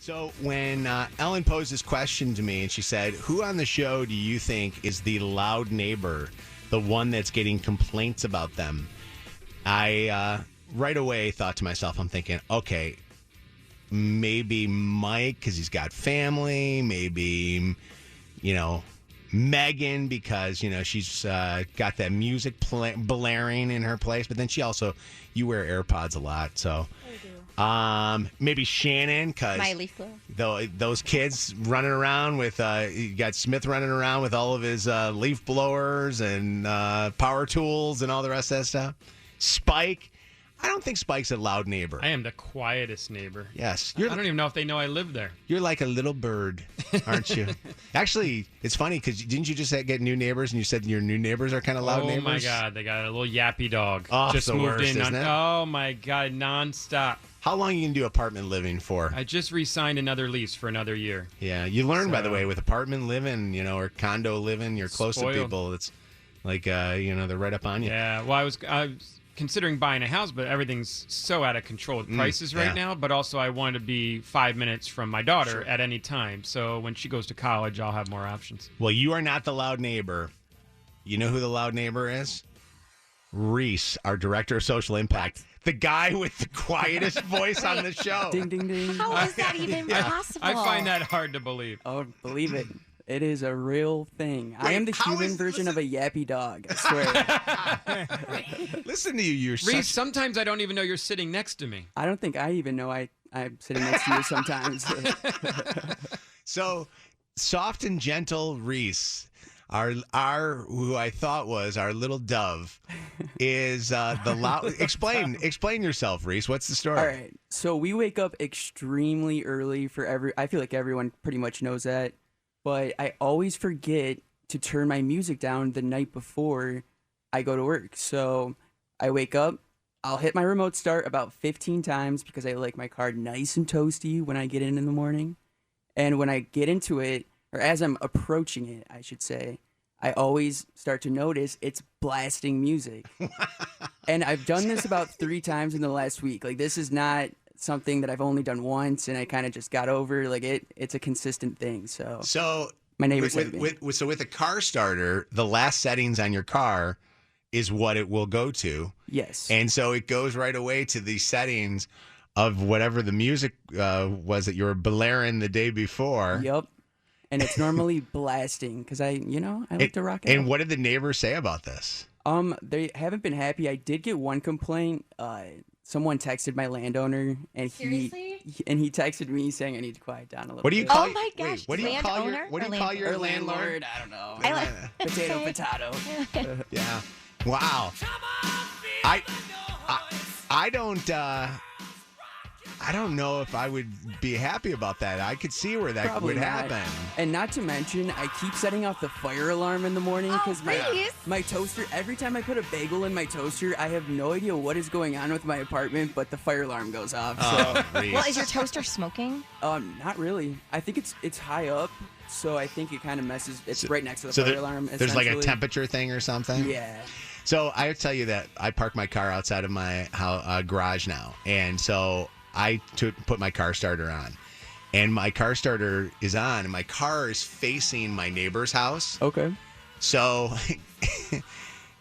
So when Ellen posed this question to me and she said, who on the show do you think is the loud neighbor, the one that's getting complaints about them? I right away thought to myself, I'm thinking, okay, maybe Mike because he's got family, maybe, Megan because, she's got that music blaring in her place. But then you wear AirPods a lot, so... maybe Shannon because my leaf blower. Those kids running around with you got Smith running around with all of his leaf blowers and power tools and all the rest of that stuff. Spike, I don't think Spike's a loud neighbor. I am the quietest neighbor. Yes, I don't even know if they know I live there. You're like a little bird, aren't you? Actually, it's funny because didn't you just get new neighbors and you said your new neighbors are kind of loud neighbors? Oh my God, they got a little yappy dog. Oh, just the moved worst, in. isn't it? Oh my God, nonstop. How long you can do apartment living for? I just re-signed another lease for another year. Yeah, you learn, by the way, with apartment living, or condo living, you're close Spoiled. to people. It's like, they're right up on you. Yeah, well, I was considering buying a house, but everything's so out of control with prices right now. But also, I wanted to be 5 minutes from my daughter at any time. So when she goes to college, I'll have more options. Well, you are not the loud neighbor. You know who the loud neighbor is? Rhys, our director of social impact. The guy with the quietest voice on the show. Ding, ding, ding. How is that even possible? I find that hard to believe. Oh, believe it. It is a real thing. I am the human version of a yappy dog, I swear. Listen to you. You're Rhys, sometimes I don't even know you're sitting next to me. I don't think I even know I'm sitting next to you sometimes. So, soft and gentle Rhys, our who I thought was our little dove, is the loud. Explain yourself, Rhys. What's the story? All right. So we wake up extremely early I feel like everyone pretty much knows that, but I always forget to turn my music down the night before I go to work. So I wake up, I'll hit my remote start about 15 times because I like my car nice and toasty when I get in the morning. And when I get into it, or as I'm approaching it, I should say, I always start to notice it's blasting music. And I've done this about 3 times in the last week. Like, this is not something that I've only done once and I kind of just got over. Like, it's a consistent thing. So my neighbors with a car starter, the last settings on your car is what it will go to. Yes. And so it goes right away to the settings of whatever the music was that you were blaring the day before. Yep. And it's normally blasting because I like to rock it. And what did the neighbors say about this? They haven't been happy. I did get one complaint. Someone texted my landowner, and he texted me saying I need to quiet down a little. What do you bit. call? Oh my gosh! What do you call your landlord? I don't know. Potato. Yeah. Wow. I don't know if I would be happy about that. I could see where that Probably would not. happen. And not to mention, I keep setting off the fire alarm in the morning because my toaster, every time I put a bagel in my toaster, I have no idea what is going on with my apartment, but the fire alarm goes off. Well, is your toaster smoking? Not really. I think it's high up, so I think it kind of messes. It's right next to the fire alarm. There's like a temperature thing or something? Yeah. So I tell you that I park my car outside of my garage now, and so I put my car starter on, and my car starter is on, and my car is facing my neighbor's house. Okay. So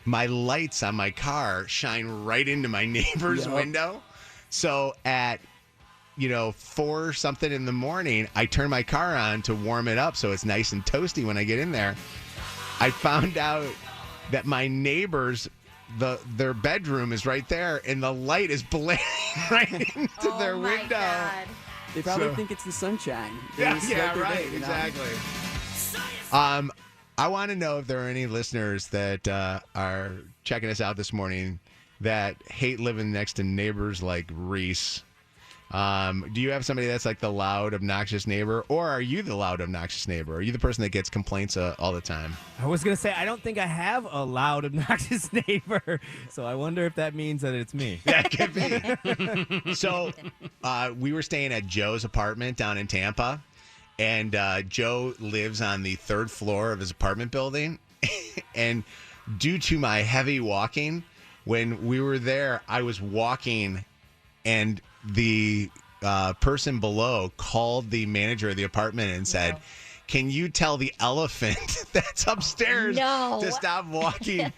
my lights on my car shine right into my neighbor's window. So at 4 something in the morning, I turn my car on to warm it up so it's nice and toasty when I get in there. I found out that my neighbors, their bedroom is right there, and the light is blaring right into their window. God. They probably think it's the sunshine. Yeah, right, exactly. I want to know if there are any listeners that are checking us out this morning that hate living next to neighbors like Rhys. Do you have somebody that's like the loud, obnoxious neighbor, or are you the loud, obnoxious neighbor? Are you the person that gets complaints all the time? I was going to say, I don't think I have a loud, obnoxious neighbor, so I wonder if that means that it's me. Yeah, it could be. So we were staying at Joe's apartment down in Tampa, and Joe lives on the 3rd floor of his apartment building, and due to my heavy walking, when we were there, I was walking, and the person below called the manager of the apartment and said, "Can you tell the elephant that's upstairs to stop walking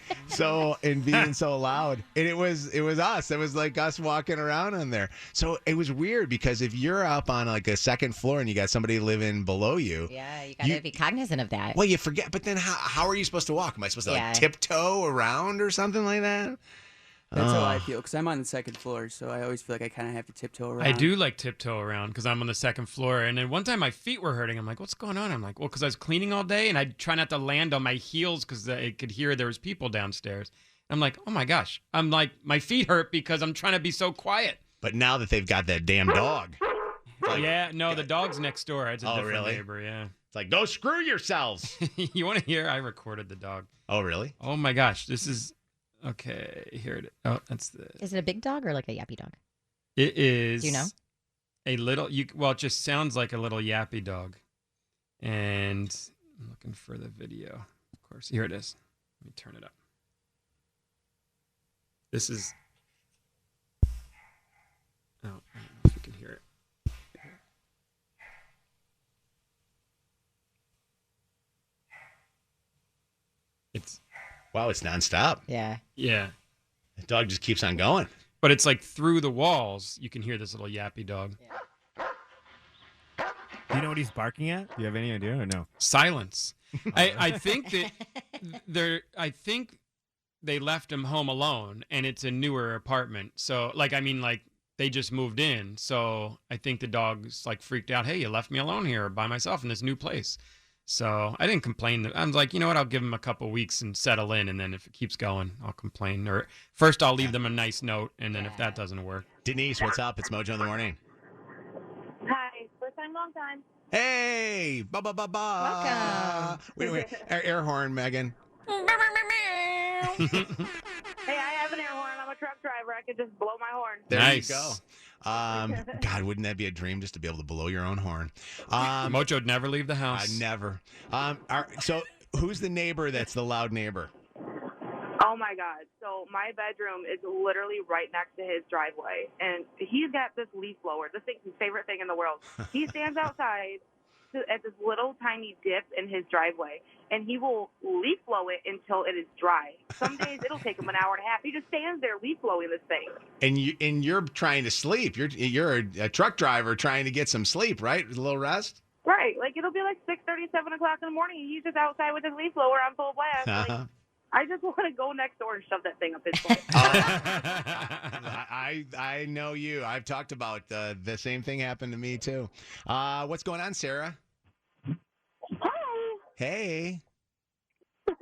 and being so loud?" And it was us. It was like us walking around in there. So it was weird because if you're up on like a second floor and you got somebody living below you, you got to be cognizant of that. Well, you forget. But then how are you supposed to walk? Am I supposed to like tiptoe around or something like that? That's how I feel because I'm on the second floor, so I always feel like I kind of have to tiptoe around. I do like tiptoe around because I'm on the second floor. And then one time my feet were hurting. I'm like, what's going on? I'm like, well, because I was cleaning all day and I try not to land on my heels because I could hear there was people downstairs. I'm like, oh my gosh. I'm like, my feet hurt because I'm trying to be so quiet. But now that they've got that damn dog. The dog's next door. It's a different neighbor, It's like, go screw yourselves. You want to hear? I recorded the dog. Oh, really? Oh my gosh. This is... Okay, here it is. Oh, that's the... Is it a big dog or like a yappy dog? It is... Do you know? A little... Well, it just sounds like a little yappy dog. And I'm looking for the video. Of course. Here it is. Let me turn it up. This is... Oh, I don't know if you can hear it. It's... Wow, it's nonstop. Yeah. Yeah. The dog just keeps on going. But it's like through the walls, you can hear this little yappy dog. Do you know what he's barking at? Do you have any idea or no? Silence. I think that I think they left him home alone, and it's a newer apartment. So, they just moved in. So I think the dog's like freaked out. Hey, you left me alone here by myself in this new place. So I didn't complain. I was like, you know what? I'll give them a couple weeks and settle in, and then if it keeps going, I'll complain. Or first, I'll leave them a nice note, and then if that doesn't work, Denise, what's up? It's Mojo in the morning. Hi, first time, long time. Hey, Welcome. Wait, air horn, Megan. Hey, I have an air horn. I'm a truck driver. I could just blow my horn. There nice. you go. God, wouldn't that be a dream just to be able to blow your own horn? Mojo'd never leave the house. I never. So who's the neighbor that's the loud neighbor? Oh my God. So my bedroom is literally right next to his driveway. And he's got this leaf blower. This thing's his favorite thing in the world. He stands outside at this little tiny dip in his driveway, and he will leaf blow it until it is dry. Some days it'll take him an hour and a half. He just stands there leaf blowing this thing. And you're trying to sleep. You're a truck driver trying to get some sleep, right? A little rest. Right. Like it'll be like 6:30, 7 o'clock in the morning, and he's just outside with his leaf blower on full blast. Like, I just want to go next door and shove that thing up his butt. I know you. I've talked about the same thing happened to me too. What's going on, Sarah? Hi. Hey. Yeah,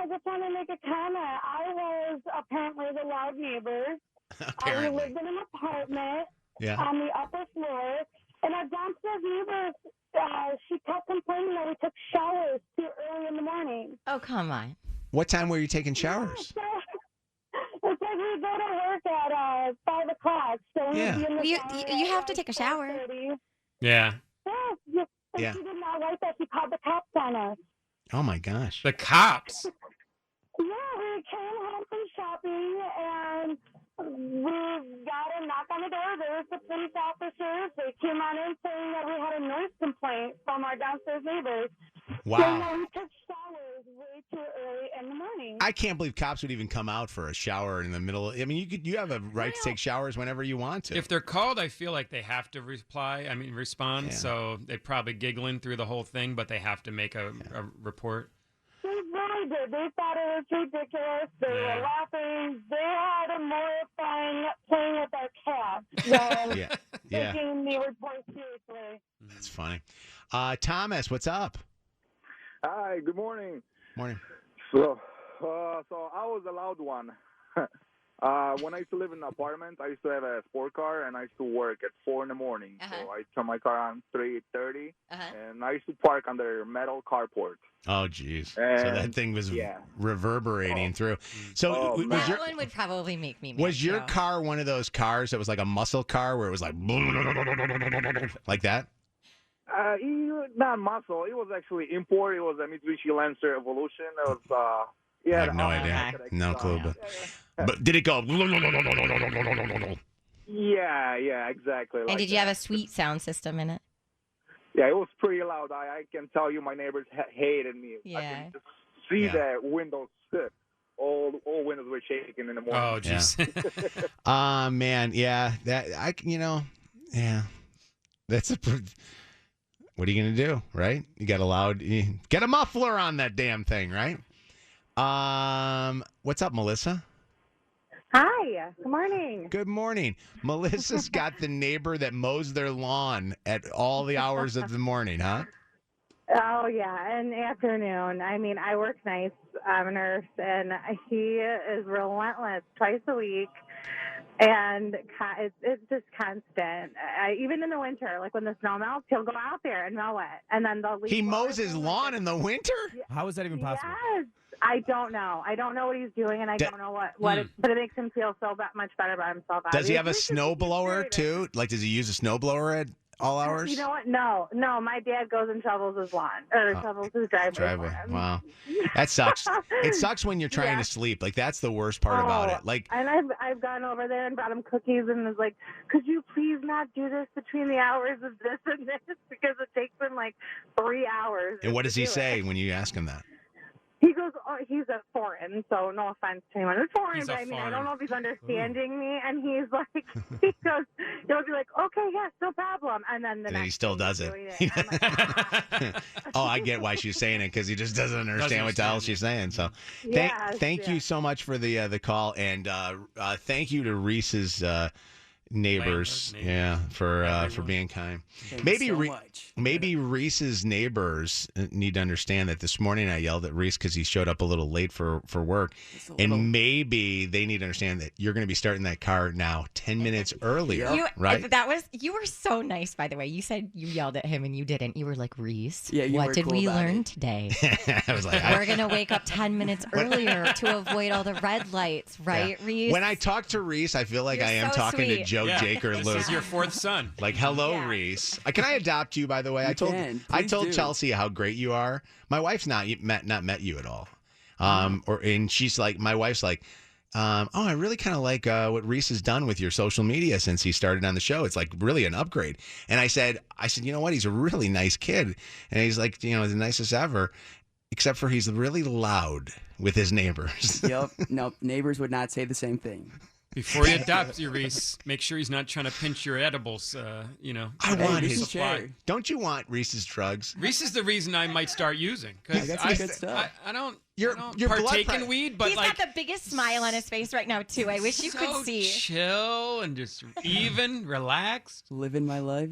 I just want to make a comment. I was apparently the loud neighbor. I lived in an apartment on the upper floor, and our downstairs neighbor, she kept complaining that we took showers too early in the morning. Oh, come on. What time were you taking showers? It's like we go to work at 5 o'clock, so we'd be in the shower You have at to take a shower. 4:30. Yeah. Yeah. She did not like that. She called the cops on us. Oh my gosh. The cops. Yeah, we came home from shopping and we got a knock on the door. There was the police officers. They came on in saying that we had a noise complaint from our downstairs neighbors. Wow. So we took showers way too early in the morning. I can't believe cops would even come out for a shower in the middle. I mean, you have a right to take showers whenever you want to. If they're called, I feel like they have to respond. Yeah. So they probably giggling through the whole thing, but they have to make a report. They really did. They thought it was ridiculous. They were laughing. They had more fun playing with our cats than taking the report seriously. That's funny. Thomas, what's up? Hi, good morning. Morning. So I was the loud one. When I used to live in an apartment, I used to have a sport car, and I used to work at 4 in the morning. So I turn my car on 3:30, and I used to park under metal carport. Oh, geez. So that thing was reverberating through. So that one would probably make me mad. Was your car one of those cars that was like a muscle car where it was like that? Not muscle. It was actually import. It was a Mitsubishi Lancer Evolution. It was I have no idea. No clue. But did it go? Yeah, exactly. And like did you have that. a sweet sound system in it? Yeah, it was pretty loud. I can tell you, my neighbors hated me. I Yeah. can just see the windows. All windows were shaking in the morning. Oh, jeez. Man, yeah, yeah, that's what are you gonna do, right? You got get a muffler on that damn thing, right? What's up, Melissa? Hi. Good morning. Good morning. Melissa's got the neighbor that mows their lawn at all the hours of the morning, huh? Oh, yeah, in the afternoon. I mean, I work nights. I'm a nurse, and he is relentless twice a week. And it's just constant. Even in the winter, like when the snow melts, he'll go out there and mow it. And then they'll leave. He mows his lawn in the winter? How is that even possible? Yes. I don't know. I don't know what he's doing, and I don't know what but it makes him feel so much better about himself. Does he have a Obviously, snow blower too? Like, does he use a snow blower at all hours? You know what? No. My dad goes and shovels his lawn or shovels his driveway. for him. Wow, that sucks. It sucks when you're trying to sleep. Like, that's the worst part about it. Like, and I've gone over there and brought him cookies and was like, could you please not do this between the hours of this and this, because it takes him like 3 hours. and what does he do say it. when you ask him that? He goes, oh, he's a foreign, so no offense to anyone who's foreign, He's but a I mean, I foreign. don't know if he's understanding me. And he's like, he'll be like, okay, yes, no problem. And then And next he still thing does he's it. doing I'm like, Oh, I get why she's saying it, because he just doesn't understand what the hell she's saying. So, thank you so much for the call, and thank you to Rhys's neighbors, for being kind. Thank you so much. Maybe Rhys's neighbors need to understand that this morning I yelled at Rhys because he showed up a little late for work, and maybe they need to understand that you're going to be starting that car now 10 minutes earlier, right? You were so nice, by the way. You said you yelled at him and you didn't. You were like, Rhys, Yeah, you what were did cool we about learn it. today? I was like, We're going to wake up 10 minutes earlier to avoid all the red lights, right, Rhys? When I talk to Rhys, I feel like You're I am so talking to sweet. Joe, Jake, or This Luke. is your fourth son. Like, hello, Rhys. Can I adopt you, by the way? I told Please do. Chelsea how great you are. My wife's not met you at all. And she's like, my wife's like, I really kind of like what Rhys has done with your social media since he started on the show. It's like really an upgrade. And I said, you know what? He's a really nice kid. And he's like, the nicest ever, except for he's really loud with his neighbors. Yep. Nope. Neighbors would not say the same thing. Before he adopts you, Rhys, make sure he's not trying to pinch your edibles. I want his chair. Don't you want Rhys's drugs? Rhys is the reason I might start using. I got some good stuff. I don't Your partake blood in weed, but He's like got the biggest smile on his face right now, too. I wish you could see. chill and just even, relaxed. Living my life.